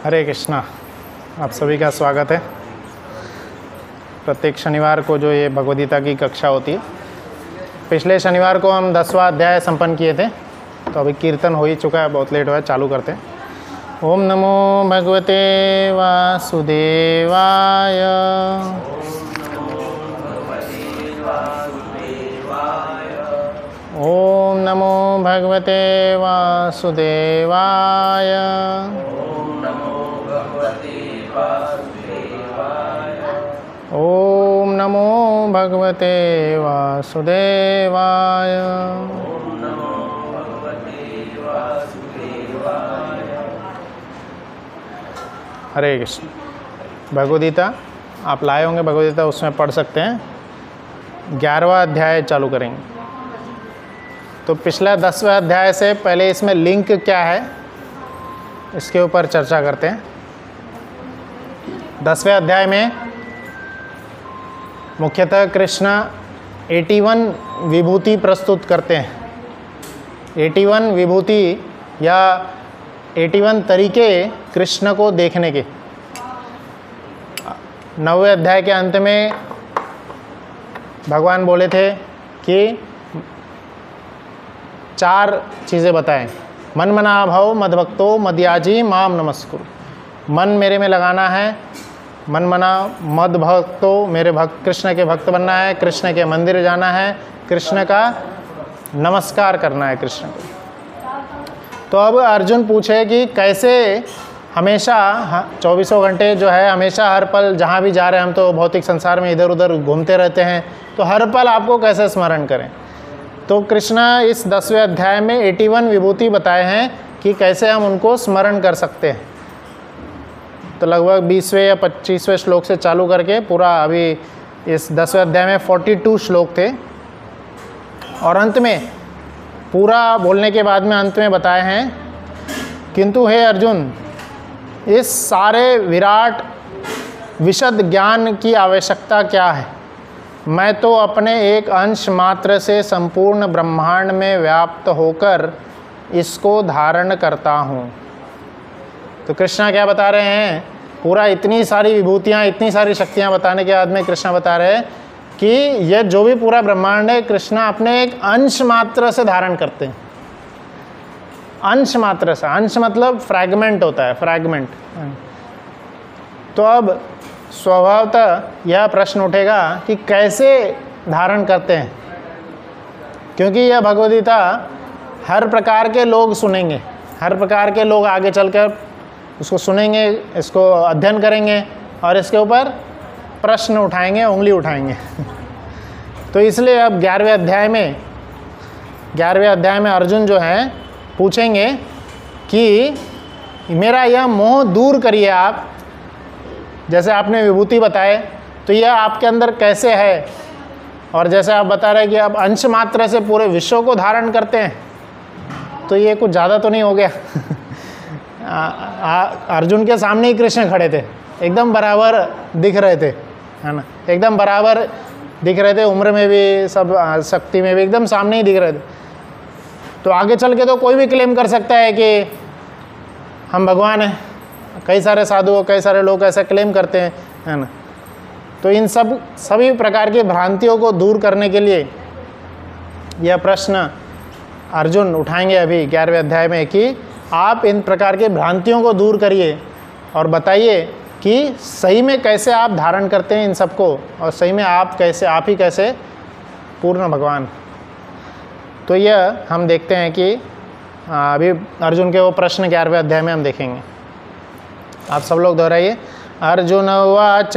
हरे कृष्णा। आप सभी का स्वागत है। प्रत्येक शनिवार को जो ये भगवद गीता की कक्षा होती है, पिछले शनिवार को हम 10वां अध्याय संपन्न किए थे, तो अभी कीर्तन हो ही चुका है, बहुत लेट हुआ है, चालू करते हैं। ओम नमो भगवते वासुदेवाय। ओम नमो भगवते वासुदेवाय। ओम नमो भगवते वासुदेवाय। हरे कृष्ण। भगवद गीता आप लाए होंगे, भगवद गीता उसमें पढ़ सकते हैं। 11वां अध्याय चालू करेंगे। तो पिछला 10वां अध्याय से पहले इसमें लिंक क्या है, इसके ऊपर चर्चा करते हैं। 10वें अध्याय में मुख्यतः कृष्ण 81 विभूति प्रस्तुत करते हैं। 81 विभूति या 81 तरीके कृष्ण को देखने के। 9वें अध्याय के अंत में भगवान बोले थे कि 4 चीज़ें बताएं। मन मना भव मद्भक्तो मद्याजी माम नमस्कुरु। मन मेरे में लगाना है, मन मना मद भक्तो मेरे भक्त, कृष्ण के भक्त बनना है, कृष्ण के मंदिर जाना है, कृष्ण का नमस्कार करना है कृष्ण को। तो अब अर्जुन पूछे कि कैसे हमेशा 24 घंटे जो है, हमेशा हर पल जहाँ भी जा रहे हैं हम, तो भौतिक संसार में इधर उधर घूमते रहते हैं, तो हर पल आपको कैसे स्मरण करें। तो कृष्ण इस 10वें अध्याय में 81 विभूति बताए हैं कि कैसे हम उनको स्मरण कर सकते हैं। तो लगभग 20वें या 25वें श्लोक से चालू करके पूरा अभी इस 10वें अध्याय में 42 श्लोक थे, और अंत में पूरा बोलने के बाद में अंत में बताए हैं, किंतु हे अर्जुन, इस सारे विराट विशद ज्ञान की आवश्यकता क्या है। मैं तो अपने एक अंश मात्र से संपूर्ण ब्रह्मांड में व्याप्त होकर इसको धारण करता हूँ। तो कृष्णा क्या बता रहे हैं, पूरा इतनी सारी विभूतियाँ, इतनी सारी शक्तियाँ बताने के बाद में कृष्णा बता रहे हैं कि यह जो भी पूरा ब्रह्मांड है, कृष्णा अपने एक अंश मात्र से धारण करते हैं। अंश मात्र से, अंश मतलब फ्रैगमेंट होता है, फ्रैगमेंट। तो अब स्वभावतः यह प्रश्न उठेगा कि कैसे धारण करते हैं, क्योंकि यह भगवद गीता हर प्रकार के लोग सुनेंगे, हर प्रकार के लोग आगे चलकर उसको सुनेंगे, इसको अध्ययन करेंगे और इसके ऊपर प्रश्न उठाएंगे, उंगली उठाएंगे। तो इसलिए अब 11वें अध्याय में अर्जुन जो हैं पूछेंगे कि मेरा यह मोह दूर करिए आप। जैसे आपने विभूति बताए, तो यह आपके अंदर कैसे है, और जैसे आप बता रहे हैं कि आप अंश मात्र से पूरे विश्व को धारण करते हैं, तो ये कुछ ज़्यादा तो नहीं हो गया। अर्जुन के सामने ही कृष्ण खड़े थे, एकदम बराबर दिख रहे थे, है ना, एकदम बराबर दिख रहे थे, उम्र में भी, सब शक्ति में भी एकदम सामने ही दिख रहे थे। तो आगे चल के तो कोई भी क्लेम कर सकता है कि हम भगवान हैं। कई सारे साधु, कई सारे लोग ऐसा क्लेम करते हैं, है ना। तो इन सभी प्रकार की भ्रांतियों को दूर करने के लिए यह प्रश्न अर्जुन उठाएंगे अभी 11वें अध्याय में कि आप इन प्रकार के भ्रांतियों को दूर करिए और बताइए कि सही में कैसे आप धारण करते हैं इन सबको, और सही में आप ही कैसे पूर्ण भगवान। तो यह हम देखते हैं कि अभी अर्जुन के वो प्रश्न 11वें अध्याय में हम देखेंगे। आप सब लोग दोहराइए। अर्जुन उवाच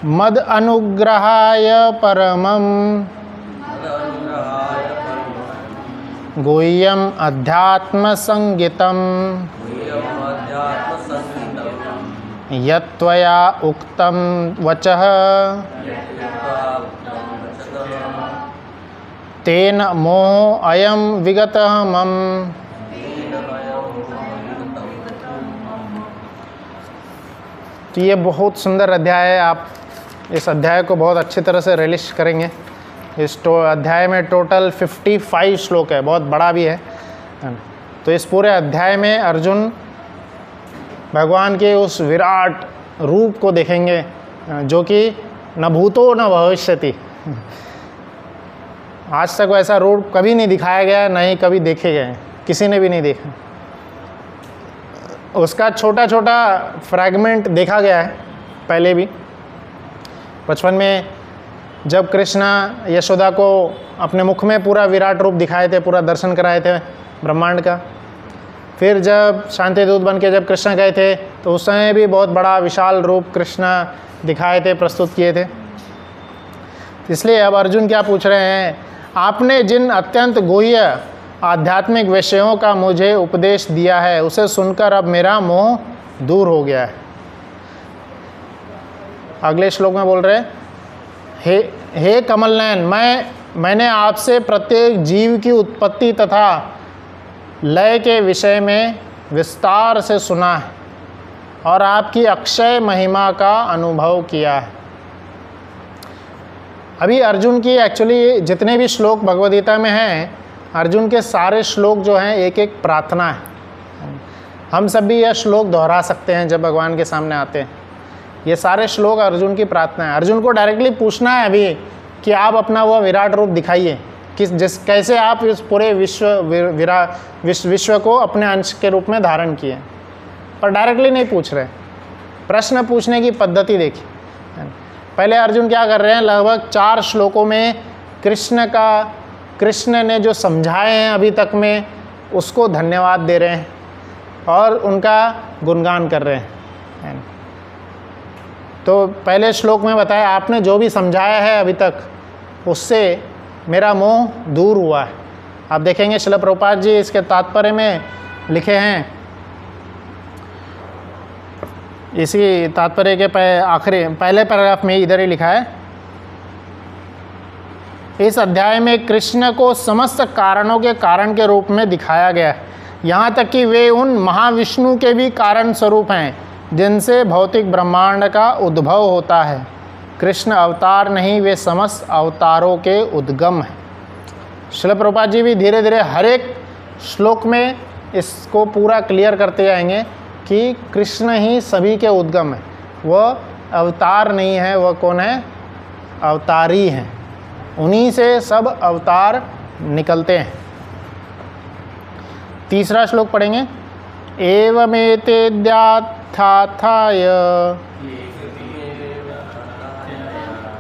मद अनुग्रहाय परमं गुह्यम अध्यात्म संगीतम यत्त्वया उक्तम वचः तेन मोह अयम विगतः मम। तो ये बहुत सुंदर अध्याय है। आप इस अध्याय को बहुत अच्छी तरह से रिलिश करेंगे, इस अध्याय में टोटल 55 श्लोक है, बहुत बड़ा भी है। तो इस पूरे अध्याय में अर्जुन भगवान के उस विराट रूप को देखेंगे जो कि न भूतो न भविष्यति। आज तक वैसा रूप कभी नहीं दिखाया गया, न ही कभी देखे गए, किसी ने भी नहीं देखा। उसका छोटा छोटा फ्रैगमेंट देखा गया है पहले भी। बचपन में जब कृष्ण यशोदा को अपने मुख में पूरा विराट रूप दिखाए थे, पूरा दर्शन कराए थे ब्रह्मांड का। फिर जब शांति दूत बन के जब कृष्ण गए थे तो उस समय भी बहुत बड़ा विशाल रूप कृष्ण दिखाए थे, प्रस्तुत किए थे। इसलिए अब अर्जुन क्या पूछ रहे हैं, आपने जिन अत्यंत गुह्य आध्यात्मिक विषयों का मुझे उपदेश दिया है उसे सुनकर अब मेरा मोह दूर हो गया है। अगले श्लोक में बोल रहे हैं, हे कमलनयन, मैंने आपसे प्रत्येक जीव की उत्पत्ति तथा लय के विषय में विस्तार से सुना है और आपकी अक्षय महिमा का अनुभव किया है। अभी अर्जुन की एक्चुअली जितने भी श्लोक भगवद गीता में हैं, अर्जुन के सारे श्लोक जो हैं एक एक प्रार्थना है। हम सब भी यह श्लोक दोहरा सकते हैं जब भगवान के सामने आते हैं। ये सारे श्लोक अर्जुन की प्रार्थना है। अर्जुन को डायरेक्टली पूछना है अभी कि आप अपना वह विराट रूप दिखाइए, कैसे आप इस पूरे विश्व को अपने अंश के रूप में धारण किए। पर डायरेक्टली नहीं पूछ रहे, प्रश्न पूछने की पद्धति देखिए। पहले अर्जुन क्या कर रहे हैं, लगभग 4 श्लोकों में कृष्ण ने जो समझाए हैं अभी तक में उसको धन्यवाद दे रहे हैं और उनका गुणगान कर रहे हैं। तो पहले श्लोक में बताया, आपने जो भी समझाया है अभी तक उससे मेरा मोह दूर हुआ है। आप देखेंगे श्रील प्रभुपाद जी इसके तात्पर्य में लिखे हैं, इसी तात्पर्य के आखिरी पहले पैराग्राफ में इधर ही लिखा है, इस अध्याय में कृष्ण को समस्त कारणों के कारण के रूप में दिखाया गया है, यहाँ तक कि वे उन महाविष्णु के भी कारण स्वरूप हैं जिनसे भौतिक ब्रह्मांड का उद्भव होता है। कृष्ण अवतार नहीं, वे समस्त अवतारों के उद्गम हैं। श्रील प्रभुपाद जी भी धीरे धीरे हर एक श्लोक में इसको पूरा क्लियर करते जाएंगे कि कृष्ण ही सभी के उद्गम है, वह अवतार नहीं है। वह कौन है? अवतारी हैं, उन्हीं से सब अवतार निकलते हैं। तीसरा श्लोक पढ़ेंगे, एवमेतेद्याथाथाय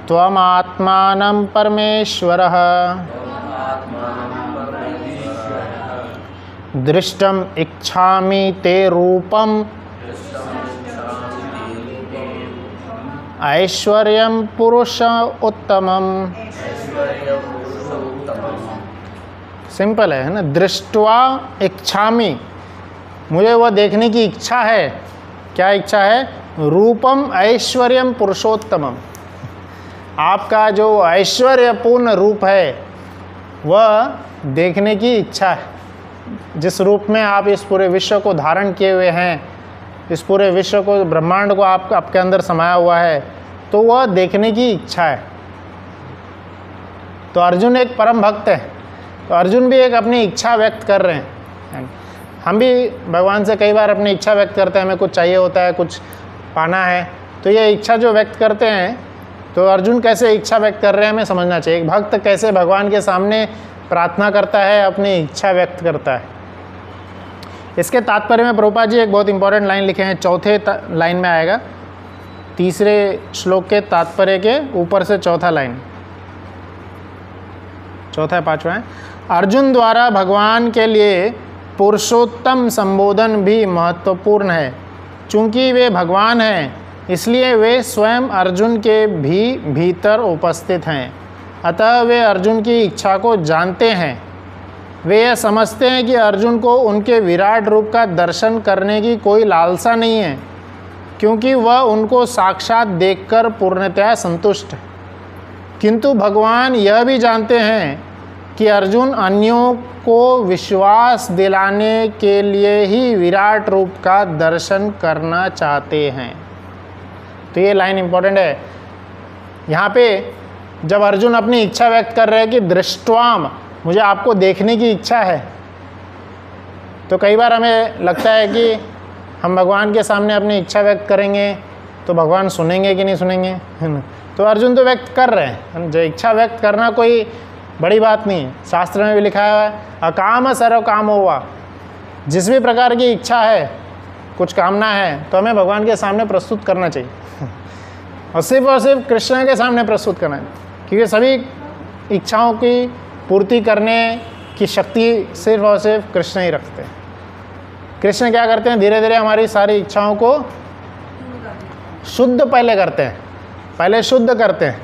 त्वमात्मानं परमेश्वरः दृष्टम इच्छामि ते रूपम ऐश्वर्यं पुरुष उत्तमम। सिंपल है ना, दृष्ट्वा इच्छामि, मुझे वह देखने की इच्छा है। क्या इच्छा है? रूपम ऐश्वर्यम पुरुषोत्तमम, आपका जो ऐश्वर्यपूर्ण रूप है वह देखने की इच्छा है। जिस रूप में आप इस पूरे विश्व को धारण किए हुए हैं, इस पूरे विश्व को, ब्रह्मांड को आपके अंदर समाया हुआ है, तो वह देखने की इच्छा है। तो अर्जुन एक परम भक्त है, तो अर्जुन भी एक अपनी इच्छा व्यक्त कर रहे हैं। हम भी भगवान से कई बार अपनी इच्छा व्यक्त करते हैं, हमें कुछ चाहिए होता है, कुछ पाना है, तो ये इच्छा जो व्यक्त करते हैं, तो अर्जुन कैसे इच्छा व्यक्त कर रहे हैं हमें समझना चाहिए। एक भक्त कैसे भगवान के सामने प्रार्थना करता है, अपनी इच्छा व्यक्त करता है। इसके तात्पर्य में प्रभुपाद जी एक बहुत इंपॉर्टेंट लाइन लिखे हैं, चौथे लाइन में आएगा, तीसरे श्लोक के तात्पर्य के ऊपर से चौथा लाइन, चौथा 5वां है, अर्जुन द्वारा भगवान के लिए पुरुषोत्तम संबोधन भी महत्वपूर्ण है। चूंकि वे भगवान हैं इसलिए वे स्वयं अर्जुन के भी भीतर उपस्थित हैं, अतः वे अर्जुन की इच्छा को जानते हैं। वे यह समझते हैं कि अर्जुन को उनके विराट रूप का दर्शन करने की कोई लालसा नहीं है, क्योंकि वह उनको साक्षात देखकर पूर्णतया संतुष्ट है। किंतु भगवान यह भी जानते हैं कि अर्जुन अन्यों को विश्वास दिलाने के लिए ही विराट रूप का दर्शन करना चाहते हैं। तो ये लाइन इम्पोर्टेंट है। यहाँ पे जब अर्जुन अपनी इच्छा व्यक्त कर रहे हैं कि दृष्टवाम, मुझे आपको देखने की इच्छा है, तो कई बार हमें लगता है कि हम भगवान के सामने अपनी इच्छा व्यक्त करेंगे तो भगवान सुनेंगे कि नहीं सुनेंगे, है ना। तो अर्जुन तो व्यक्त कर रहे हैं, जो इच्छा व्यक्त करना कोई बड़ी बात नहीं है। शास्त्र में भी लिखा है अकाम सर्व काम हुआ, जिस भी प्रकार की इच्छा है, कुछ कामना है, तो हमें भगवान के सामने प्रस्तुत करना चाहिए और सिर्फ कृष्ण के सामने प्रस्तुत करना है, क्योंकि सभी इच्छाओं की पूर्ति करने की शक्ति सिर्फ और सिर्फ कृष्ण ही रखते हैं। कृष्ण क्या करते हैं, धीरे धीरे हमारी सारी इच्छाओं को शुद्ध पहले करते हैं, पहले शुद्ध करते हैं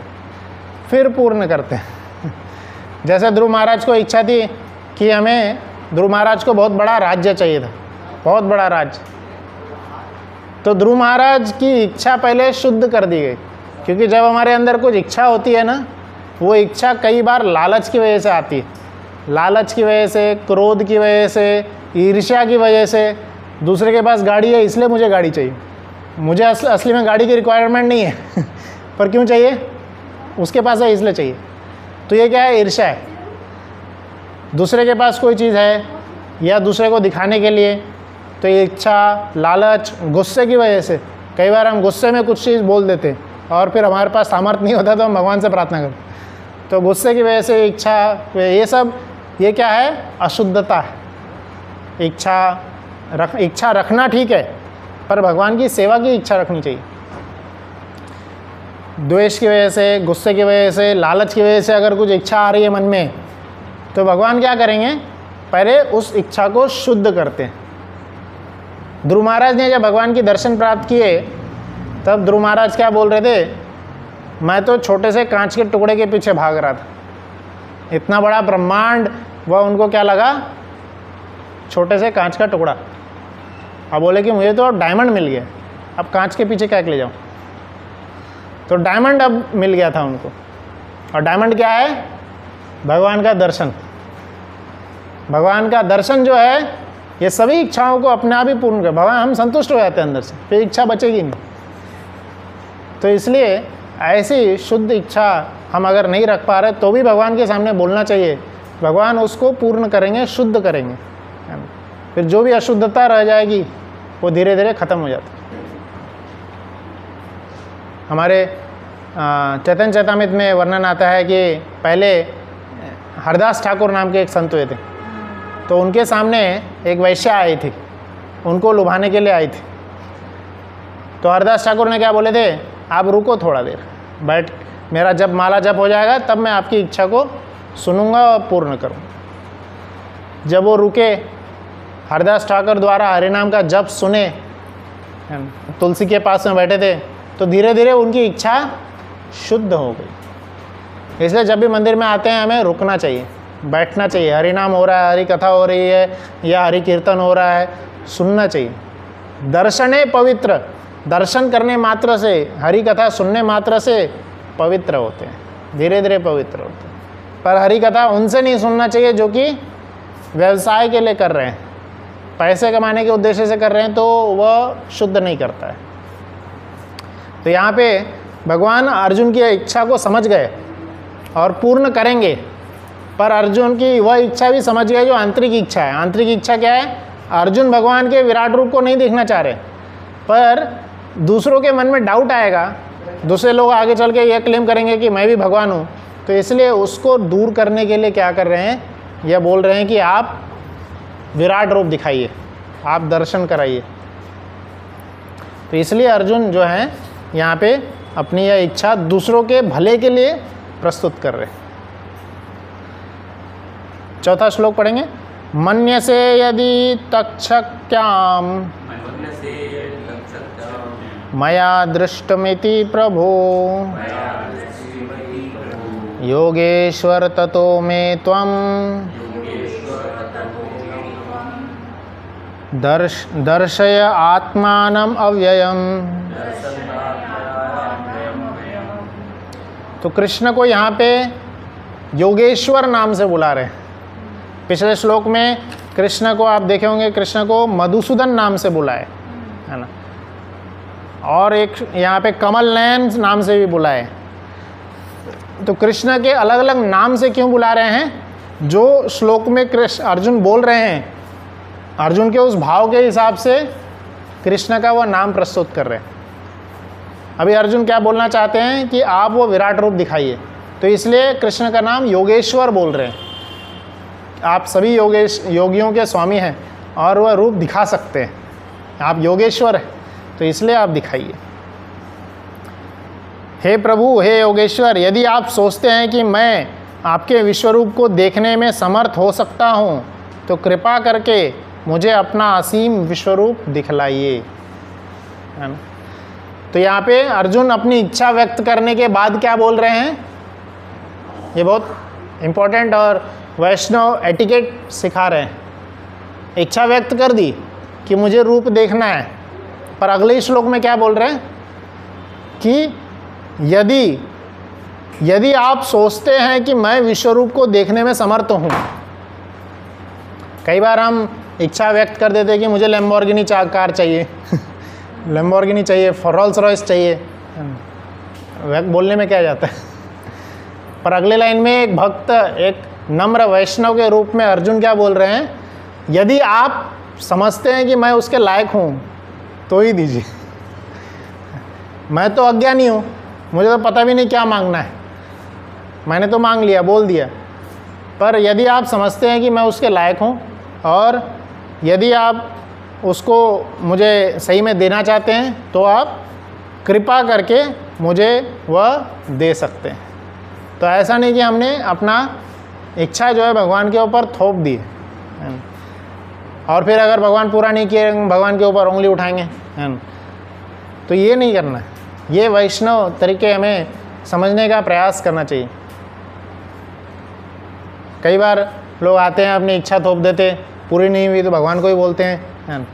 फिर पूर्ण करते हैं। जैसे ध्रुव महाराज को इच्छा थी कि हमें, ध्रुव महाराज को बहुत बड़ा राज्य चाहिए था, बहुत बड़ा राज्य, तो ध्रुव महाराज की इच्छा पहले शुद्ध कर दी गई, क्योंकि जब हमारे अंदर कुछ इच्छा होती है ना, वो इच्छा कई बार लालच की वजह से आती है, लालच की वजह से, क्रोध की वजह से, ईर्ष्या की वजह से। दूसरे के पास गाड़ी है इसलिए मुझे गाड़ी चाहिए, मुझे असली में गाड़ी की रिक्वायरमेंट नहीं है पर क्यों चाहिए, उसके पास है इसलिए चाहिए। तो ये क्या है, ईर्ष्या है। दूसरे के पास कोई चीज़ है या दूसरे को दिखाने के लिए, तो ये इच्छा, लालच, गुस्से की वजह से कई बार हम गुस्से में कुछ चीज़ बोल देते हैं और फिर हमारे पास सामर्थ्य नहीं होता तो हम भगवान से प्रार्थना करते। तो गुस्से की वजह से इच्छा, ये सब, ये क्या है, अशुद्धता है। इच्छा रखना ठीक है, पर भगवान की सेवा की इच्छा रखनी चाहिए। द्वेष की वजह से, गुस्से की वजह से, लालच की वजह से अगर कुछ इच्छा आ रही है मन में, तो भगवान क्या करेंगे, पहले उस इच्छा को शुद्ध करते हैं। ध्रुव महाराज ने जब भगवान की दर्शन प्राप्त किए, तब ध्रुव महाराज क्या बोल रहे थे, मैं तो छोटे से कांच के टुकड़े के पीछे भाग रहा था, इतना बड़ा ब्रह्मांड, वह उनको क्या लगा, छोटे से कांच का टुकड़ा। अब बोले कि मुझे तो डायमंड मिल गया, अब कांच के पीछे क्या ले जाऊँ। तो डायमंड अब मिल गया था उनको, और डायमंड क्या है, भगवान का दर्शन। भगवान का दर्शन जो है, ये सभी इच्छाओं को अपने आप ही पूर्ण कर, भगवान, हम संतुष्ट हो जाते हैं अंदर से, फिर इच्छा बचेगी नहीं। तो इसलिए ऐसी शुद्ध इच्छा हम अगर नहीं रख पा रहे तो भी भगवान के सामने बोलना चाहिए, भगवान उसको पूर्ण करेंगे, शुद्ध करेंगे। फिर जो भी अशुद्धता रह जाएगी वो धीरे धीरे खत्म हो जाती है। हमारे चैतन्य चैतामृत में वर्णन आता है कि पहले हरदास ठाकुर नाम के एक संत हुए थे, तो उनके सामने एक वैश्या आई थी, उनको लुभाने के लिए आई थी। तो हरदास ठाकुर ने क्या बोले थे, आप रुको थोड़ा देर, बैठ, मेरा जब माला जप हो जाएगा तब मैं आपकी इच्छा को सुनूंगा और पूर्ण करूँगा। जब वो रुके, हरदास ठाकुर द्वारा हरिनाम का जप सुने, तुलसी के पास में बैठे थे, तो धीरे धीरे उनकी इच्छा शुद्ध हो गई। इसलिए जब भी मंदिर में आते हैं हमें रुकना चाहिए, बैठना चाहिए। हरिनाम हो रहा है, हरि कथा हो रही है या हरि कीर्तन हो रहा है, सुनना चाहिए। दर्शने पवित्र, दर्शन करने मात्र से, हरि कथा सुनने मात्र से पवित्र होते हैं, धीरे धीरे पवित्र होते हैं। पर हरि कथा उनसे नहीं सुनना चाहिए जो कि व्यवसाय के लिए कर रहे हैं, पैसे कमाने के उद्देश्य से कर रहे हैं, तो वह शुद्ध नहीं करता है। तो यहाँ पे भगवान अर्जुन की इच्छा को समझ गए और पूर्ण करेंगे, पर अर्जुन की वह इच्छा भी समझ गए जो आंतरिक इच्छा है। आंतरिक इच्छा क्या है, अर्जुन भगवान के विराट रूप को नहीं देखना चाह रहे, पर दूसरों के मन में डाउट आएगा, दूसरे लोग आगे चल के यह क्लेम करेंगे कि मैं भी भगवान हूँ, तो इसलिए उसको दूर करने के लिए क्या कर रहे हैं, यह बोल रहे हैं कि आप विराट रूप दिखाइए, आप दर्शन कराइए। तो इसलिए अर्जुन जो है यहाँ पे अपनी यह इच्छा दूसरों के भले के लिए प्रस्तुत कर रहे हैं। चौथा श्लोक पढ़ेंगे। मन्यसे यदि तक्षक्याम मया दृष्टमिति प्रभो योगेश्वर ततो मे त्वं दर्शय आत्मानम अव्ययम। तो कृष्ण को यहाँ पे योगेश्वर नाम से बुला रहे हैं। पिछले श्लोक में कृष्ण को आप देखे होंगे, कृष्ण को मधुसूदन नाम से बुलाए, है ना, और एक यहाँ पे कमल नयन नाम से भी बुलाए। तो कृष्ण के अलग अलग नाम से क्यों बुला रहे हैं? जो श्लोक में कृष्ण अर्जुन बोल रहे हैं, अर्जुन के उस भाव के हिसाब से कृष्ण का वह नाम प्रस्तुत कर रहे हैं। अभी अर्जुन क्या बोलना चाहते हैं कि आप वो विराट रूप दिखाइए, तो इसलिए कृष्ण का नाम योगेश्वर बोल रहे हैं। आप सभी योगियों के स्वामी हैं और वह रूप दिखा सकते हैं, आप योगेश्वर हैं, तो इसलिए आप दिखाइए। हे प्रभु, हे योगेश्वर, यदि आप सोचते हैं कि मैं आपके विश्वरूप को देखने में समर्थ हो सकता हूँ, तो कृपा करके मुझे अपना असीम विश्वरूप दिखलाइए, है ना। तो यहाँ पे अर्जुन अपनी इच्छा व्यक्त करने के बाद क्या बोल रहे हैं, ये बहुत इम्पोर्टेंट और वैष्णव एटिकेट सिखा रहे हैं। इच्छा व्यक्त कर दी कि मुझे रूप देखना है, पर अगले श्लोक में क्या बोल रहे हैं कि यदि आप सोचते हैं कि मैं विश्वरूप को देखने में समर्थ हूँ। कई बार हम इच्छा व्यक्त कर देते हैं कि मुझे लैम्बोर्गिनी कार चाहिए लैम्बोर्गिनी चाहिए, रोल्स रॉयस चाहिए, बोलने में क्या जाता है। पर अगले लाइन में एक भक्त, एक नम्र वैष्णव के रूप में अर्जुन क्या बोल रहे हैं, यदि आप समझते हैं कि मैं उसके लायक हूँ तो ही दीजिए। मैं तो अज्ञानी हूँ, मुझे तो पता भी नहीं क्या मांगना है, मैंने तो मांग लिया, बोल दिया। पर यदि आप समझते हैं कि मैं उसके लायक हूँ और यदि आप उसको मुझे सही में देना चाहते हैं, तो आप कृपा करके मुझे वह दे सकते हैं। तो ऐसा नहीं कि हमने अपना इच्छा जो है भगवान के ऊपर थोप दी और फिर अगर भगवान पूरा नहीं किए भगवान के ऊपर उंगली उठाएंगे, है ना। तो ये नहीं करना है, ये वैष्णव तरीके हमें समझने का प्रयास करना चाहिए। कई बार लोग आते हैं अपनी इच्छा थोप देते, पूरी नहीं हुई तो भगवान को ही बोलते हैं, है ना।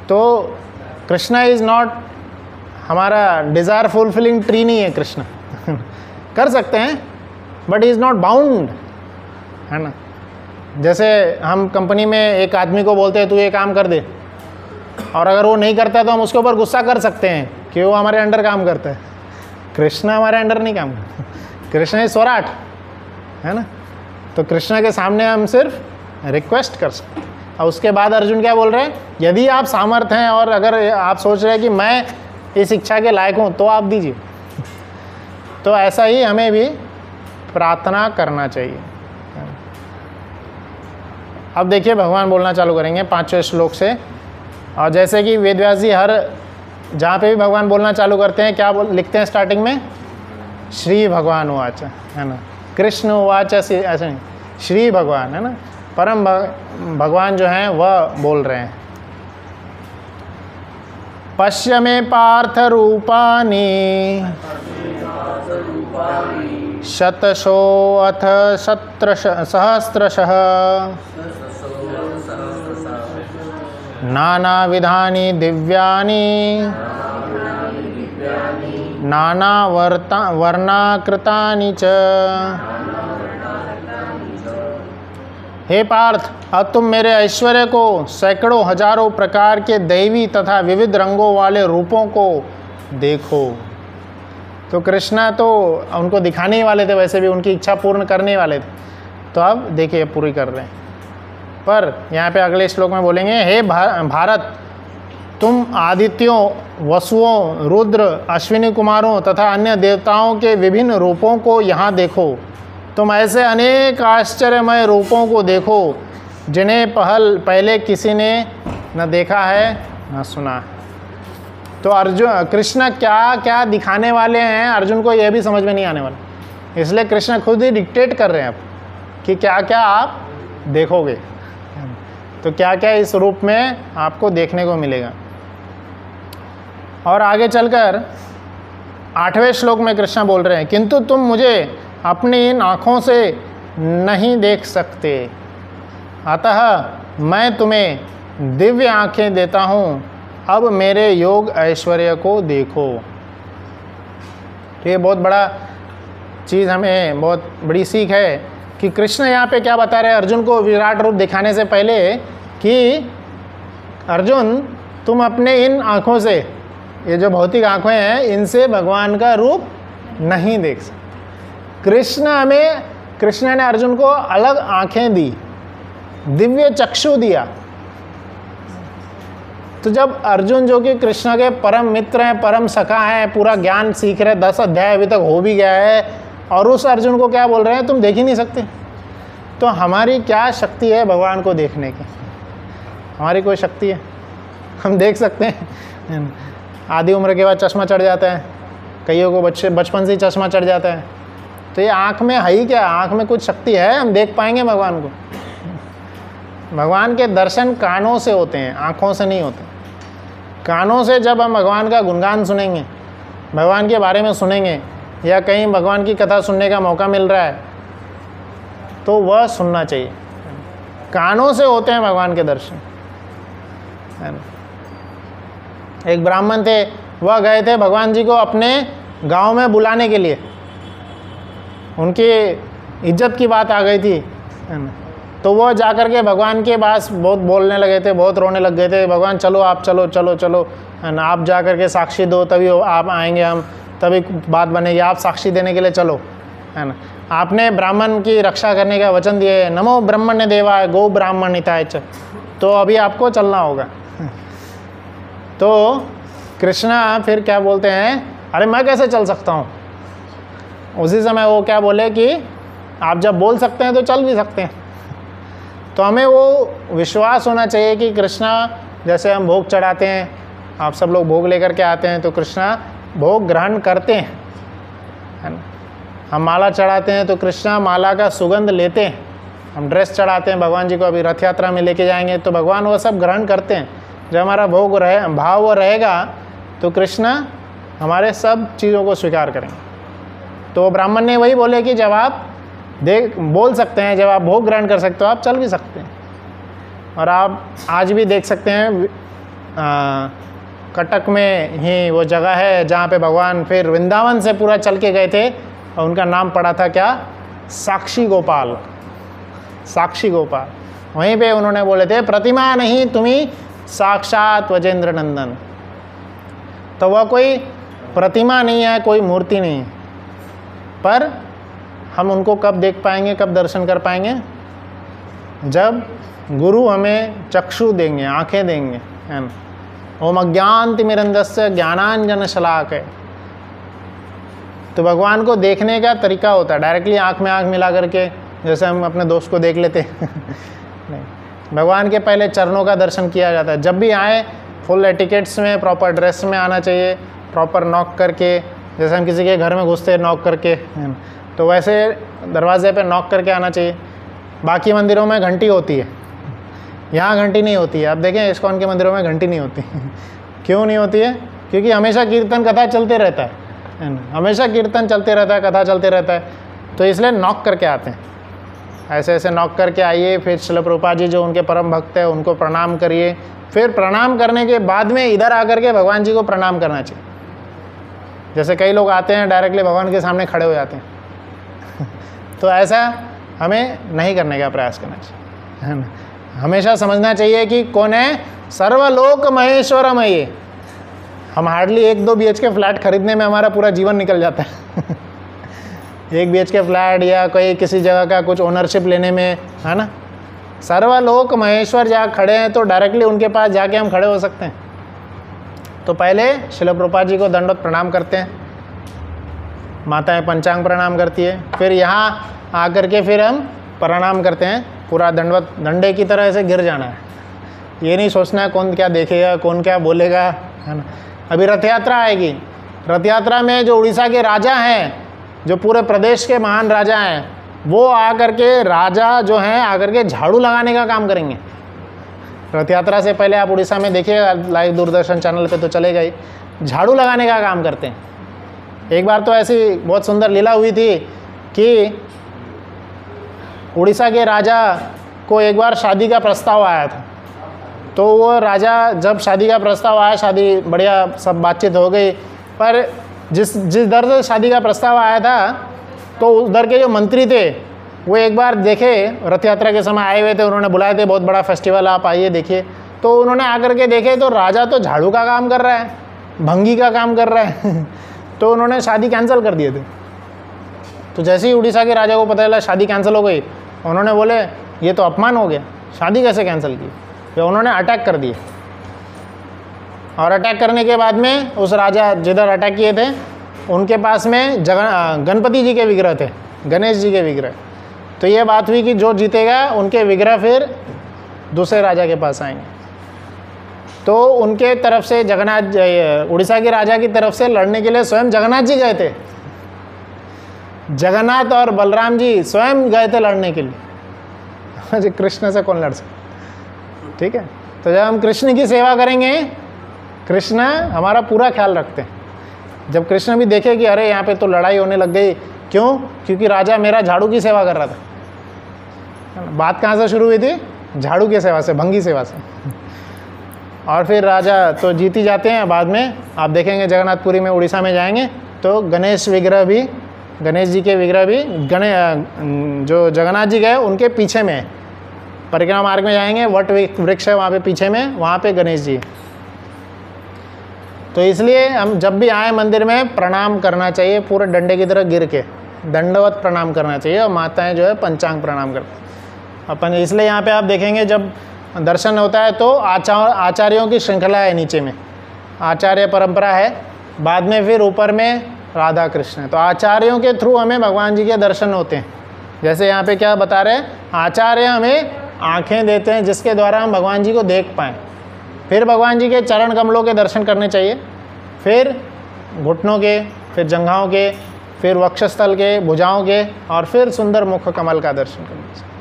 तो कृष्णा इज़ नॉट, हमारा डिज़ायर फुलफिलिंग ट्री नहीं है कृष्ण कर सकते हैं बट इज़ नॉट बाउंड, है ना। जैसे हम कंपनी में एक आदमी को बोलते हैं तू ये काम कर दे, और अगर वो नहीं करता है तो हम उसके ऊपर गुस्सा कर सकते हैं कि वो हमारे अंडर काम करता है। कृष्ण हमारे अंडर नहीं काम करता, कृष्ण इज स्वराट, है ना। तो कृष्ण के सामने हम सिर्फ रिक्वेस्ट कर सकते हैं। और उसके बाद अर्जुन क्या बोल रहे हैं, यदि आप सामर्थ हैं और अगर आप सोच रहे हैं कि मैं इस इच्छा के लायक हूँ तो आप दीजिए। तो ऐसा ही हमें भी प्रार्थना करना चाहिए। अब देखिए भगवान बोलना चालू करेंगे 5वें श्लोक से। और जैसे कि वेदव्यास जी हर जहाँ पे भी भगवान बोलना चालू करते हैं क्या लिखते हैं स्टार्टिंग में, श्री भगवान उवाच, है ना। कृष्ण उवाच ऐसे नहीं, श्री भगवान, है ना, परम भगवान जो हैं वह बोल रहे हैं। पश्य मे पार्थ रूपानि शतशो अथ सहस्रशः नानाविधानि दिव्यानि नानावर्णाकृतानि च। हे पार्थ, अब तुम मेरे ऐश्वर्य को, सैकड़ों हजारों प्रकार के दैवी तथा विविध रंगों वाले रूपों को देखो। तो कृष्णा तो उनको दिखाने ही वाले थे, वैसे भी उनकी इच्छा पूर्ण करने वाले थे, तो अब देखिए पूरी कर रहे हैं। पर यहाँ पे अगले श्लोक में बोलेंगे, हे भारत, तुम आदित्यों, वसुओं, रुद्र, अश्विनी कुमारों तथा अन्य देवताओं के विभिन्न रूपों को यहाँ देखो। तुम ऐसे अनेक आश्चर्यमय रूपों को देखो जिन्हें पहले किसी ने न देखा है न सुना। तो अर्जुन, कृष्ण क्या क्या दिखाने वाले हैं अर्जुन को यह भी समझ में नहीं आने वाला, इसलिए कृष्ण खुद ही डिक्टेट कर रहे हैं अब कि क्या क्या आप देखोगे, तो क्या क्या इस रूप में आपको देखने को मिलेगा। और आगे चलकर 8वें श्लोक में कृष्ण बोल रहे हैं, किंतु तुम मुझे अपनी इन आँखों से नहीं देख सकते, अतः मैं तुम्हें दिव्य आँखें देता हूँ, अब मेरे योग ऐश्वर्य को देखो। तो ये बहुत बड़ा चीज़, हमें बहुत बड़ी सीख है कि कृष्ण यहाँ पे क्या बता रहे हैं अर्जुन को विराट रूप दिखाने से पहले कि अर्जुन, तुम अपने इन आँखों से, ये जो भौतिक आँखें हैं, इनसे भगवान का रूप नहीं देख सकते। कृष्ण ने अर्जुन को अलग आंखें दी, दिव्य चक्षु दिया। तो जब अर्जुन जो कि कृष्ण के परम मित्र हैं, परम सखा हैं, पूरा ज्ञान सीख रहे, 10 अध्याय अभी तक हो भी गया है, और उस अर्जुन को क्या बोल रहे हैं, तुम देख ही नहीं सकते। तो हमारी क्या शक्ति है भगवान को देखने की? हमारी कोई शक्ति है? हम देख सकते हैं। आधी उम्र के बाद चश्मा चढ़ जाता है, कईयों को बचपन से ही चश्मा चढ़ जाता है। तो ये आँख में है ही क्या? आँख में कुछ शक्ति है, हम देख पाएंगे भगवान को? भगवान के दर्शन कानों से होते हैं, आँखों से नहीं होते। कानों से जब हम भगवान का गुणगान सुनेंगे, भगवान के बारे में सुनेंगे, या कहीं भगवान की कथा सुनने का मौका मिल रहा है, तो वह सुनना चाहिए। कानों से होते हैं भगवान के दर्शन, है ना। एक ब्राह्मण थे, वह गए थे भगवान जी को अपने गांव में बुलाने के लिए। उनकी इज्जत की बात आ गई थी, है ना। तो वो जाकर के भगवान के पास बहुत बोलने लगे थे, बहुत रोने लग गए थे, भगवान चलो आप, चलो चलो चलो, है ना, आप जा कर के साक्षी दो, तभी आप आएंगे, हम तभी बात बनेगी, आप साक्षी देने के लिए चलो, है ना। आपने ब्राह्मण की रक्षा करने का वचन दिए, नमो ब्रह्मण्य देवाय गो ब्राह्मण हिताय च, तो अभी आपको चलना होगा। तो कृष्णा फिर क्या बोलते हैं, अरे मैं कैसे चल सकता हूँ? उसी समय वो क्या बोले कि आप जब बोल सकते हैं तो चल भी सकते हैं। तो हमें वो विश्वास होना चाहिए कि कृष्णा, जैसे हम भोग चढ़ाते हैं, आप सब लोग भोग लेकर के आते हैं, तो कृष्णा भोग ग्रहण करते हैं, है ना। हम माला चढ़ाते हैं तो कृष्णा माला का सुगंध लेते हैं। हम ड्रेस चढ़ाते हैं भगवान जी को, अभी रथ यात्रा में लेके जाएंगे, तो भगवान वो सब ग्रहण करते हैं। जब हमारा भोग भाव वो रहेगा तो कृष्णा हमारे सब चीज़ों को स्वीकार करेंगे। तो ब्राह्मण ने वही बोले कि जब आप बोल सकते हैं, जब आप भोग ग्रहण कर सकते हो, आप चल भी सकते हैं। और आप आज भी देख सकते हैं, कटक में ही वो जगह है जहाँ पे भगवान फिर वृंदावन से पूरा चल के गए थे, और उनका नाम पड़ा था क्या? साक्षी गोपाल। साक्षी गोपाल। वहीं पे उन्होंने बोले थे, प्रतिमा नहीं तुम्ही साक्षात वजेंद्र नंदन। तो वह कोई प्रतिमा नहीं है, कोई मूर्ति नहीं है, पर हम उनको कब देख पाएंगे, कब दर्शन कर पाएंगे? जब गुरु हमें चक्षु देंगे, आंखें देंगे, है ना। ओम अज्ञानतिमिरन्धस्य ज्ञानांजन शलाकया। तो भगवान को देखने का तरीका होता है, डायरेक्टली आँख में आँख मिला करके जैसे हम अपने दोस्त को देख लेते नहीं, भगवान के पहले चरणों का दर्शन किया जाता है। जब भी आए फुल एटिकेट्स में, प्रॉपर ड्रेस में आना चाहिए, प्रॉपर नॉक करके, जैसे हम किसी के घर में घुसते हैं नॉक करके, तो वैसे दरवाजे पे नॉक करके आना चाहिए। बाकी मंदिरों में घंटी होती है, यहाँ घंटी नहीं होती है। आप देखें इस्कॉन के मंदिरों में घंटी नहीं होती। क्यों नहीं होती है? क्योंकि हमेशा कीर्तन कथा चलते रहता है ना, हमेशा कीर्तन चलते रहता है, कथा चलते रहता है, तो इसलिए नॉक करके आते हैं। ऐसे ऐसे नॉक करके आइए, फिर श्रील प्रभुपाद जी जो उनके परम भक्त है उनको प्रणाम करिए, फिर प्रणाम करने के बाद में इधर आकर के भगवान जी को प्रणाम करना चाहिए। जैसे कई लोग आते हैं डायरेक्टली भगवान के सामने खड़े हो जाते हैं तो ऐसा हमें नहीं करने का प्रयास करना चाहिए, है ना। हमेशा समझना चाहिए कि कौन है सर्वलोक महेश्वरम है ये। हम हार्डली 1-2 BHK फ्लैट खरीदने में हमारा पूरा जीवन निकल जाता है 1 BHK फ्लैट या कोई किसी जगह का कुछ ओनरशिप लेने में, है ना। सर्वलोक महेश्वर जहाँ खड़े हैं तो डायरेक्टली उनके पास जाके हम खड़े हो सकते हैं। तो पहले श्रील प्रभुपाद जी को दंडवत प्रणाम करते हैं, माताएं पंचांग प्रणाम करती है, फिर यहाँ आकर के फिर हम प्रणाम करते हैं। पूरा दंडवत डंडे की तरह ऐसे गिर जाना है, ये नहीं सोचना है कौन क्या देखेगा, कौन क्या बोलेगा, है ना। अभी रथ यात्रा आएगी, रथ यात्रा में जो उड़ीसा के राजा हैं, जो पूरे प्रदेश के महान राजा हैं, वो आकर के राजा जो हैं आकर के झाड़ू लगाने का काम करेंगे। रथ यात्रा से पहले आप उड़ीसा में देखिएगा, लाइव दूरदर्शन चैनल पे तो चलेगा ही, झाड़ू लगाने का काम करते हैं। एक बार तो ऐसी बहुत सुंदर लीला हुई थी कि उड़ीसा के राजा को एक बार शादी का प्रस्ताव आया था। तो वो राजा जब शादी का प्रस्ताव आया, शादी बढ़िया सब बातचीत हो गई, पर जिस दर से शादी का प्रस्ताव आया था, तो उधर के जो मंत्री थे वो एक बार देखे, रथ यात्रा के समय आए हुए थे, उन्होंने बुलाए थे, बहुत बड़ा फेस्टिवल आप आइए देखिए। तो उन्होंने आकर के देखे तो राजा तो झाड़ू का काम कर रहा है, भंगी का काम कर रहा है तो उन्होंने शादी कैंसिल कर दिए थे। तो जैसे ही उड़ीसा के राजा को पता चला शादी कैंसिल हो गई, उन्होंने बोले ये तो अपमान हो गया, शादी कैसे कैंसिल की, फिर उन्होंने अटैक कर दिए। और अटैक करने के बाद में उस राजा जिधर अटैक किए थे उनके पास में गणपति जी के विग्रह थे, गणेश जी के विग्रह। तो ये बात हुई कि जो जीतेगा उनके विग्रह फिर दूसरे राजा के पास आएंगे। तो उनके तरफ से जगन्नाथ, उड़ीसा के राजा की तरफ से लड़ने के लिए स्वयं जगन्नाथ जी गए थे। जगन्नाथ और बलराम जी स्वयं गए थे लड़ने के लिए। कृष्ण से कौन लड़ सकता, ठीक है। तो जब हम कृष्ण की सेवा करेंगे, कृष्ण हमारा पूरा ख्याल रखते हैं। जब कृष्ण भी देखे कि अरे यहाँ पे तो लड़ाई होने लग गई, क्यों? क्योंकि राजा मेरा झाड़ू की सेवा कर रहा था। बात कहाँ से शुरू हुई थी? झाड़ू की सेवा से, भंगी सेवा से। और फिर राजा तो जीत ही जाते हैं। बाद में आप देखेंगे जगन्नाथपुरी में, उड़ीसा में जाएंगे तो गणेश विग्रह भी, गणेश जी के विग्रह भी जो जगन्नाथ जी गए उनके पीछे में, परिक्रमा मार्ग में जाएंगे, वट वृक्ष है वहाँ पे पीछे में, वहाँ पे गणेश जी। तो इसलिए हम जब भी आए मंदिर में प्रणाम करना चाहिए, पूरे डंडे की तरह गिर के दंडवत प्रणाम करना चाहिए। और माताएं जो है पंचांग प्रणाम करते हैं अपन। इसलिए यहाँ पे आप देखेंगे जब दर्शन होता है तो आचार्यों की श्रृंखला है, नीचे में आचार्य परंपरा है, बाद में फिर ऊपर में राधा कृष्ण है। तो आचार्यों के थ्रू हमें भगवान जी के दर्शन होते हैं। जैसे यहाँ पे क्या बता रहे हैं, आचार्य हमें आँखें देते हैं जिसके द्वारा हम भगवान जी को देख पाएँ। फिर भगवान जी के चरण कमलों के दर्शन करने चाहिए, फिर घुटनों के, फिर जंघाओं के, फिर वक्षस्थल के, भुजाओं के, और फिर सुंदर मुख कमल का दर्शन करना चाहिए।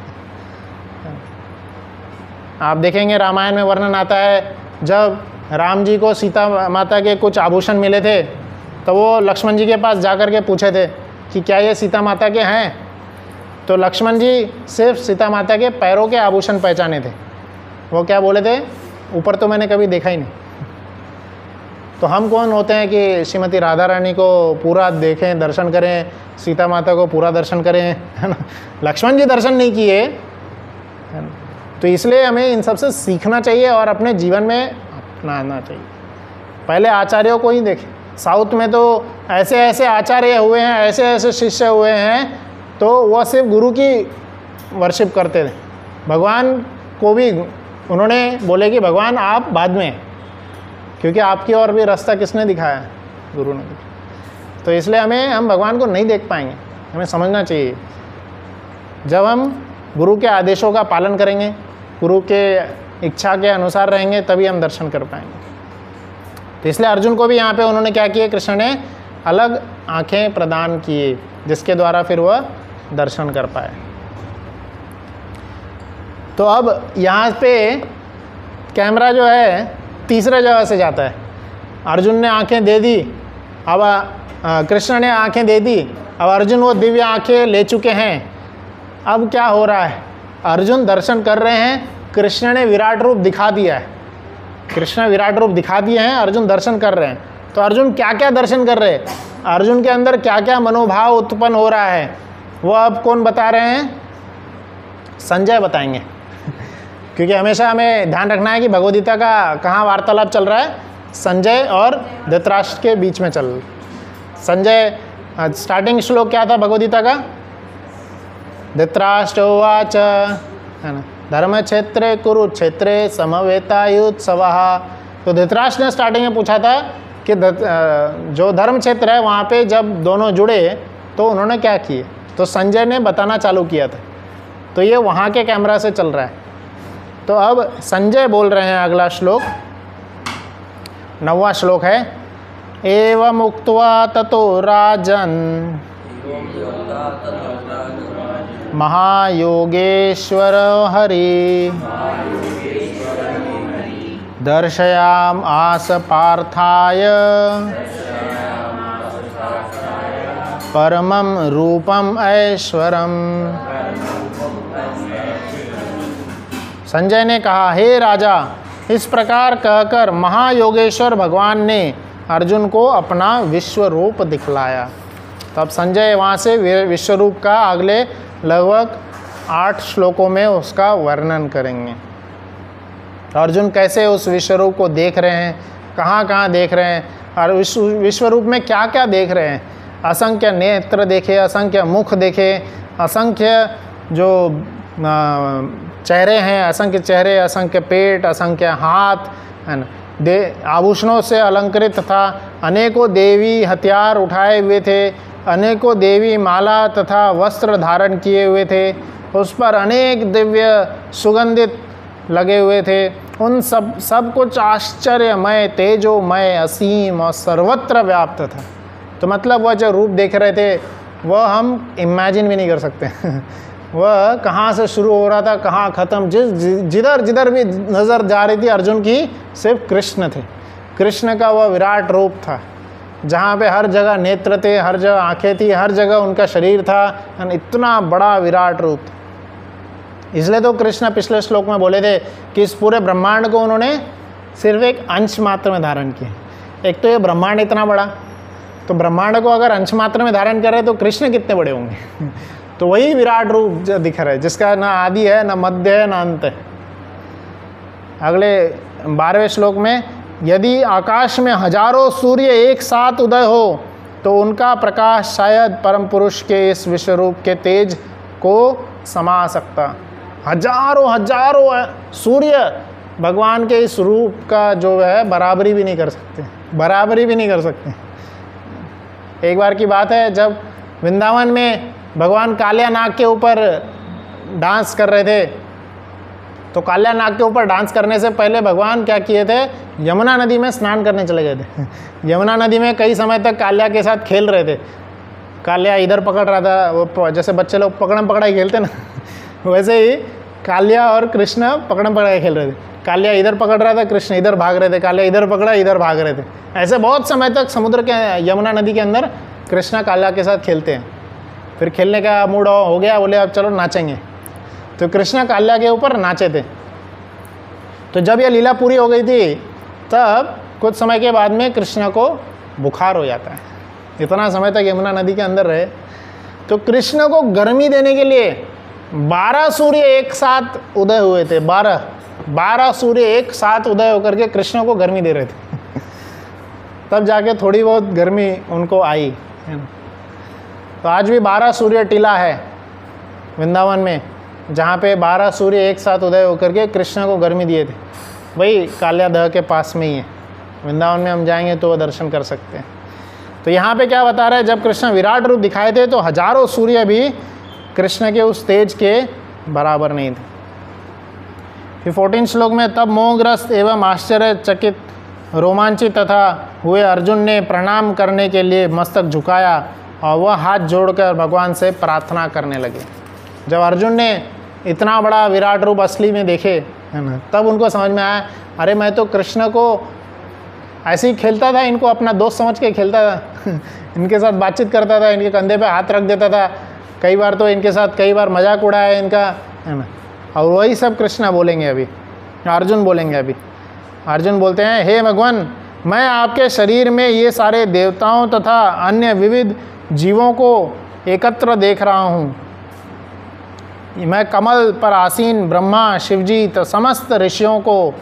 आप देखेंगे रामायण में वर्णन आता है, जब राम जी को सीता माता के कुछ आभूषण मिले थे तो वो लक्ष्मण जी के पास जाकर के पूछे थे कि क्या ये सीता माता के हैं। तो लक्ष्मण जी सिर्फ सीता माता के पैरों के आभूषण पहचाने थे। वो क्या बोले थे, ऊपर तो मैंने कभी देखा ही नहीं। तो हम कौन होते हैं कि श्रीमती राधा रानी को पूरा देखें, दर्शन करें, सीता माता को पूरा दर्शन करें, है ना। लक्ष्मण जी दर्शन नहीं किए, है ना। तो इसलिए हमें इन सब से सीखना चाहिए और अपने जीवन में अपनाना चाहिए। पहले आचार्यों को ही देखें। साउथ में तो ऐसे ऐसे आचार्य हुए हैं, ऐसे ऐसे शिष्य हुए हैं, तो वह सिर्फ गुरु की वर्शिप करते थे। भगवान को भी उन्होंने बोले कि भगवान आप बाद में, क्योंकि आपकी और भी रास्ता किसने दिखाया है, गुरु ने दिखाया। तो इसलिए हम भगवान को नहीं देख पाएंगे, हमें समझना चाहिए। जब हम गुरु के आदेशों का पालन करेंगे, गुरु के इच्छा के अनुसार रहेंगे, तभी हम दर्शन कर पाएंगे। तो इसलिए अर्जुन को भी यहाँ पे उन्होंने क्या किए, कृष्ण ने अलग आँखें प्रदान किए जिसके द्वारा फिर वह दर्शन कर पाए। तो अब यहाँ पे कैमरा जो है तीसरे जगह से जाता है। अर्जुन ने आंखें दे दी, अब कृष्ण ने आंखें दे दी, अब अर्जुन वो दिव्य आंखें ले चुके हैं। अब क्या हो रहा है, अर्जुन दर्शन कर रहे हैं, कृष्ण ने विराट रूप दिखा दिया है, कृष्ण विराट रूप दिखा दिए हैं, अर्जुन दर्शन कर रहे हैं। तो अर्जुन क्या क्या दर्शन कर रहे हैं, अर्जुन के अंदर क्या क्या मनोभाव उत्पन्न हो रहा है, वो अब कौन बता रहे हैं, संजय बताएंगे। क्योंकि हमेशा हमें ध्यान रखना है कि भगवद्गीता का कहाँ वार्तालाप चल रहा है, संजय और धृतराष्ट्र के बीच में चल। संजय स्टार्टिंग श्लोक क्या था भगवद्गीता का, धृतराष्ट्र उवाच, है ना, धर्म क्षेत्रे कुरुक्षेत्रे समवेतायुत्सवः। तो धृतराष्ट्र ने स्टार्टिंग में पूछा था कि जो धर्म क्षेत्र है वहाँ पे जब दोनों जुड़े तो उन्होंने क्या किए, तो संजय ने बताना चालू किया था। तो ये वहाँ के कैमरा से चल रहा है। तो अब संजय बोल रहे हैं अगला श्लोक, 9वां श्लोक है, एवं उक्त्वा ततो राजन् महायोगेश्वर हरि दर्शयाम आस पार्थाय परमं रूपम ऐश्वरम। संजय ने कहा, हे राजा, इस प्रकार कहकर महायोगेश्वर भगवान ने अर्जुन को अपना विश्व रूप दिखलाया। तब संजय वहाँ से विश्व रूप का अगले लगभग 8 श्लोकों में उसका वर्णन करेंगे। अर्जुन कैसे उस विश्व रूप को देख रहे हैं, कहाँ कहाँ देख रहे हैं, और विश्व रूप में क्या क्या देख रहे हैं। असंख्य नेत्र देखे, असंख्य मुख देखे, असंख्य जो चेहरे हैं, असंख्य चेहरे, असंख्य पेट, असंख्य हाथ, है ना, आभूषणों से अलंकृत था। अनेकों देवी हथियार उठाए हुए थे, अनेकों देवी माला तथा वस्त्र धारण किए हुए थे, उस पर अनेक दिव्य सुगंधित लगे हुए थे। उन सब कुछ आश्चर्यमय, तेजोमय, असीम और सर्वत्र व्याप्त था। तो मतलब वह जो रूप देख रहे थे वह हम इमेजिन भी नहीं कर सकते वह कहाँ से शुरू हो रहा था, कहाँ ख़त्म, जिधर जिधर भी नज़र जा रही थी अर्जुन की, सिर्फ कृष्ण थे। कृष्ण का वह विराट रूप था, जहाँ पे हर जगह नेत्र थे, हर जगह आंखें थी, हर जगह उनका शरीर था, इतना बड़ा विराट रूप था। इसलिए तो कृष्ण पिछले श्लोक में बोले थे कि इस पूरे ब्रह्मांड को उन्होंने सिर्फ एक अंश मात्र में धारण किया। एक तो ये ब्रह्मांड इतना बड़ा, तो ब्रह्मांड को अगर अंश मात्र में धारण कर रहे तो कृष्ण कितने बड़े होंगे तो वही विराट रूप दिख रहा है, जिसका ना आदि है, ना मध्य है, ना अंत है। अगले 12वें श्लोक में, यदि आकाश में हजारों सूर्य एक साथ उदय हो तो उनका प्रकाश शायद परम पुरुष के इस विश्वरूप के तेज को समा सकता। हजारों सूर्य भगवान के इस रूप का जो है बराबरी भी नहीं कर सकते। एक बार की बात है, जब वृंदावन में भगवान कालिया नाग के ऊपर डांस कर रहे थे, तो कालिया नाग के ऊपर डांस करने से पहले भगवान क्या किए थे, यमुना नदी में स्नान करने चले गए थे। यमुना नदी में कई समय तक कालिया के साथ खेल रहे थे। कालिया इधर पकड़ रहा था, वो जैसे बच्चे लोग पकड़म पकड़ाई खेलते ना वैसे ही कालिया और कृष्ण पकड़म पकड़ाई खेल रहे थे। कालिया इधर पकड़ रहा था, कृष्ण इधर भाग रहे थे, कालिया इधर पकड़ा, इधर भाग रहे थे। ऐसे बहुत समय तक समुद्र के, यमुना नदी के अंदर कृष्ण कालिया के साथ खेलते हैं। फिर खेलने का मूड हो गया, बोले अब चलो नाचेंगे, तो कृष्ण कालिया के ऊपर नाचे थे। तो जब यह लीला पूरी हो गई थी, तब कुछ समय के बाद में कृष्ण को बुखार हो जाता है। इतना समय तक यमुना नदी के अंदर रहे, तो कृष्ण को गर्मी देने के लिए 12 सूर्य एक साथ उदय हुए थे। 12 सूर्य एक साथ उदय होकर के कृष्ण को गर्मी दे रहे थे तब जाके थोड़ी बहुत गर्मी उनको आई, है ना। तो आज भी 12 सूर्य टीला है वृंदावन में, जहाँ पे 12 सूर्य एक साथ उदय होकर के कृष्ण को गर्मी दिए थे। वही कालियादह के पास में ही है। वृंदावन में हम जाएंगे तो वो दर्शन कर सकते हैं। तो यहाँ पे क्या बता रहा है, जब कृष्ण विराट रूप दिखाए थे तो हजारों सूर्य भी कृष्ण के उस तेज के बराबर नहीं थे। फिर 14 श्लोक में, तब मोहग्रस्त एवं आश्चर्यचकित रोमांचित तथा हुए अर्जुन ने प्रणाम करने के लिए मस्तक झुकाया और वह हाथ जोड़कर भगवान से प्रार्थना करने लगे। जब अर्जुन ने इतना बड़ा विराट रूप असली में देखे, है ना, तब उनको समझ में आया, अरे मैं तो कृष्ण को ऐसे ही खेलता था, इनको अपना दोस्त समझ के खेलता था इनके साथ बातचीत करता था, इनके कंधे पे हाथ रख देता था, कई बार तो इनके साथ कई बार मजाक उड़ाया इनका, है ना। और वही सब कृष्ण बोलेंगे अभी, अर्जुन बोलेंगे अभी। अर्जुन बोलते हैं, हे भगवान, मैं आपके शरीर में ये सारे देवताओं तथा अन्य विविध जीवों को एकत्र देख रहा हूँ। मैं कमल पर आसीन ब्रह्मा, शिवजी तो समस्त ऋषियों को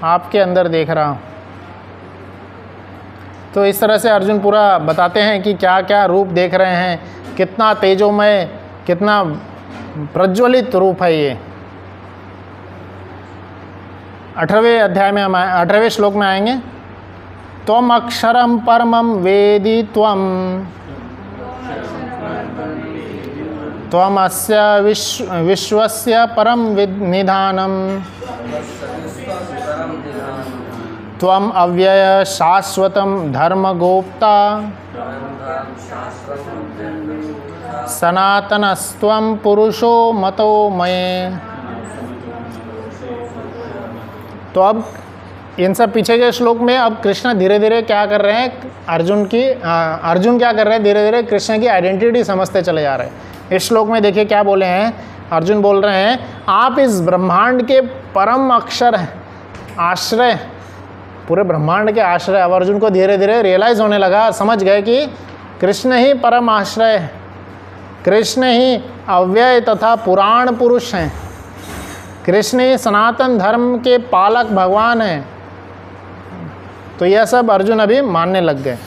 आपके अंदर देख रहा हूँ। तो इस तरह से अर्जुन पूरा बताते हैं कि क्या क्या रूप देख रहे हैं, कितना तेजोमय, कितना प्रज्वलित रूप है ये। 18वें अध्याय में हम 18वें श्लोक में आएंगे। त्वम अक्षरम परमम वेदि त्वम अस्य विश्वस्य परम निधानम त्वम अव्यय शाश्वतम धर्मगोप्ता सनातनस्त्वं पुरुषो मतो मये। तो अब इन सब पीछे के श्लोक में अब कृष्ण धीरे धीरे क्या कर रहे हैं, अर्जुन क्या कर रहे हैं, धीरे धीरे कृष्ण की आइडेंटिटी समझते चले जा रहे हैं। इस श्लोक में देखिए क्या बोले हैं, अर्जुन बोल रहे हैं, आप इस ब्रह्मांड के परम अक्षर हैं, आश्रय, पूरे ब्रह्मांड के आश्रय। अब अर्जुन को धीरे धीरे रियलाइज होने लगा, समझ गए कि कृष्ण ही परम आश्रय है, कृष्ण ही अव्यय तथा पुराण पुरुष हैं, कृष्ण ही सनातन धर्म के पालक भगवान हैं। तो यह सब अर्जुन अभी मानने लग गए।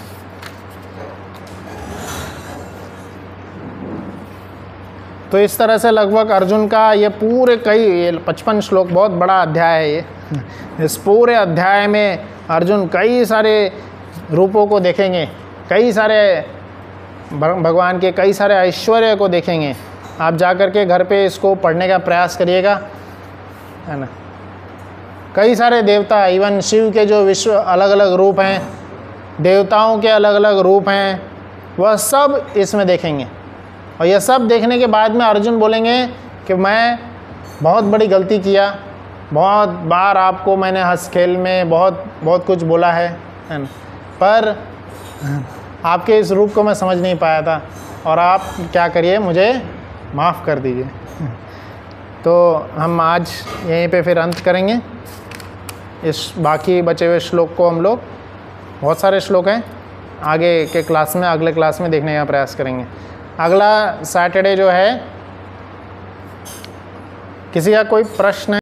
तो इस तरह से लगभग अर्जुन का ये पूरे ये 55 श्लोक, बहुत बड़ा अध्याय है ये। इस पूरे अध्याय में अर्जुन कई सारे रूपों को देखेंगे, कई सारे भगवान के कई सारे ऐश्वर्य को देखेंगे। आप जा कर के घर पे इसको पढ़ने का प्रयास करिएगा, है ना। कई सारे देवता, इवन शिव के जो विश्व अलग अलग रूप हैं, देवताओं के अलग अलग रूप हैं, वह सब इसमें देखेंगे। और यह सब देखने के बाद में अर्जुन बोलेंगे कि मैं बहुत बड़ी गलती किया, बहुत बार आपको मैंने हंस खेल में बहुत बहुत कुछ बोला है ना, पर आपके इस रूप को मैं समझ नहीं पाया था, और आप क्या करिए, मुझे माफ़ कर दीजिए। तो हम आज यहीं पे फिर अंत करेंगे। इस बाकी बचे हुए श्लोक को हम लोग, बहुत सारे श्लोक हैं, आगे के क्लास में, अगले क्लास में देखने का प्रयास करेंगे। अगला सैटरडे जो है, किसी का कोई प्रश्न है?